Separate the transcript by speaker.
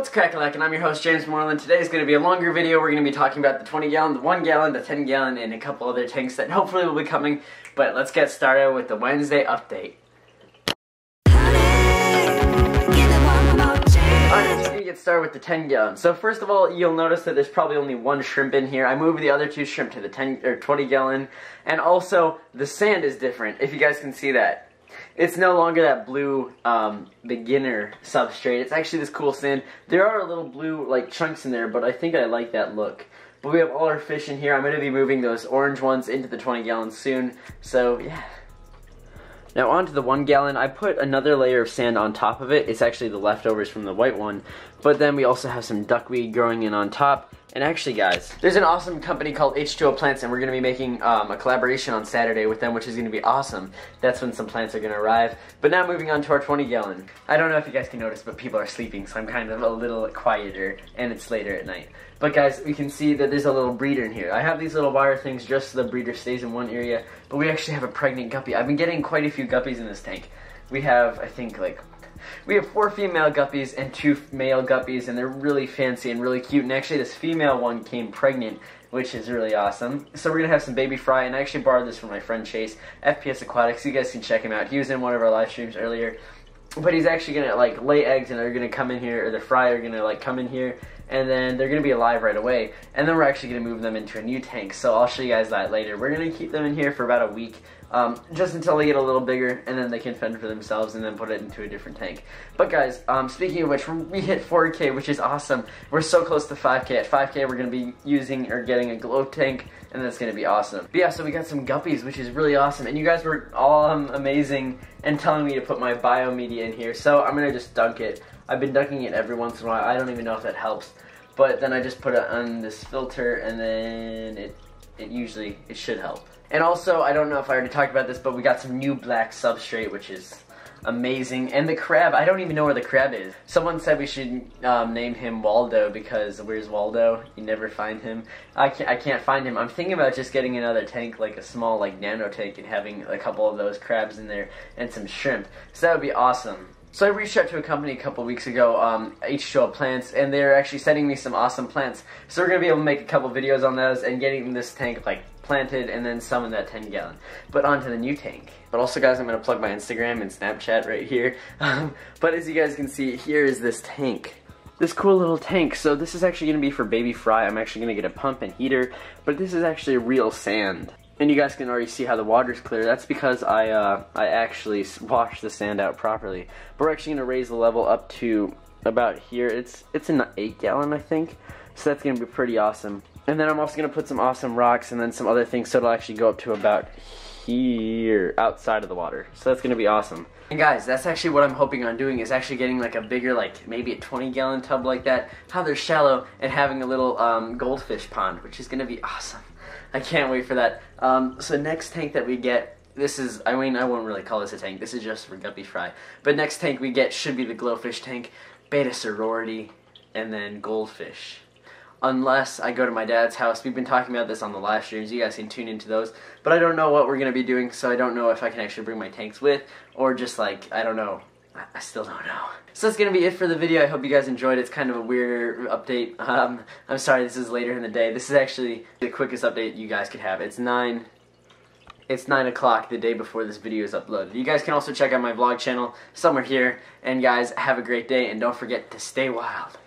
Speaker 1: What's crack-a-lack, and I'm your host James Moreland. Today is going to be a longer video. We're going to be talking about the 20 gallon, the 1 gallon, the 10 gallon, and a couple other tanks that hopefully will be coming. But let's get started with the Wednesday update. Alright, so we're going to get started with the 10 gallon. So first of all, you'll notice that there's probably only one shrimp in here. I moved the other two shrimp to the 20 gallon, and also the sand is different, if you guys can see that. It's no longer that blue beginner substrate. It's actually this cool sand. There are little blue like chunks in there, but I think I like that look. But we have all our fish in here. I'm going to be moving those orange ones into the 20 gallons soon. So yeah. Now onto the 1 gallon, I put another layer of sand on top of it. It's actually the leftovers from the white one. But then we also have some duckweed growing in on top. And actually guys, there's an awesome company called H2O Plants, and we're going to be making a collaboration on Saturday with them, which is going to be awesome. That's when some plants are going to arrive. But now moving on to our 20 gallon. I don't know if you guys can notice, but people are sleeping, so I'm kind of a little quieter, and it's later at night. But guys, we can see that there's a little breeder in here. I have these little wire things just so the breeder stays in one area, but we actually have a pregnant guppy. I've been getting quite a few guppies in this tank. We have, I think, we have 4 female guppies and 2 male guppies, and they're really fancy and really cute. And actually, this female one came pregnant, which is really awesome. So we're going to have some baby fry, and I actually borrowed this from my friend Chase, FPS Aquatics. You guys can check him out. He was in one of our live streams earlier. But he's actually going to lay eggs, and they're going to come in here, or the fry are going to come in here, and then they're going to be alive right away. And then we're actually going to move them into a new tank, so I'll show you guys that later. We're going to keep them in here for about a week, just until they get a little bigger, and then they can fend for themselves, and then put it into a different tank. But guys, speaking of which, we hit 4K, which is awesome. We're so close to 5K. At 5K, we're going to be using or getting a glow tank, and that's going to be awesome. But yeah, so we got some guppies, which is really awesome, and you guys were all amazing and telling me to put my biomedia in here, so I'm going to just dunk it. I've been dunking it every once in a while. I don't even know if that helps, but then I just put it on this filter, and then it should help. And also, I don't know if I already talked about this, but we got some new black substrate, which is amazing. And the crab, I don't even know where the crab is. Someone said we should name him Waldo, because where's Waldo? You never find him. I can't find him. I'm thinking about just getting another tank, like a small nano tank, and having a couple of those crabs in there and some shrimp. So that would be awesome. So I reached out to a company a couple weeks ago, H2O Plants, and they're actually sending me some awesome plants. So we're going to be able to make a couple videos on those and getting this tank planted, and then some in that 10 gallon. But on to the new tank. But also guys, I'm going to plug my Instagram and Snapchat right here. But as you guys can see, here is this tank. This cool little tank. So this is actually going to be for baby fry. I'm actually going to get a pump and heater, but this is actually real sand. And you guys can already see how the water's clear. That's because I actually washed the sand out properly. But we're actually going to raise the level up to about here. It's an 8 gallon, I think. So that's going to be pretty awesome. And then I'm also going to put some awesome rocks and then some other things, so it'll actually go up to about here, outside of the water. So that's going to be awesome. And guys, that's actually what I'm hoping on doing, is actually getting a bigger, maybe a 20 gallon tub like that. How they're shallow, and having a little goldfish pond, which is going to be awesome. I can't wait for that. So next tank that we get, this is, I won't really call this a tank. This is just for guppy fry. But next tank we get should be the glowfish tank, beta sorority, and then goldfish. Unless I go to my dad's house. We've been talking about this on the live streams. You guys can tune into those. But I don't know what we're going to be doing, so I don't know if I can actually bring my tanks with, or just I don't know. I still don't know. So that's going to be it for the video. I hope you guys enjoyed it. It's kind of a weird update. I'm sorry this is later in the day. This is actually the quickest update you guys could have. It's 9 o'clock the day before this video is uploaded. You guys can also check out my vlog channel somewhere here. And guys, have a great day, and don't forget to stay wild.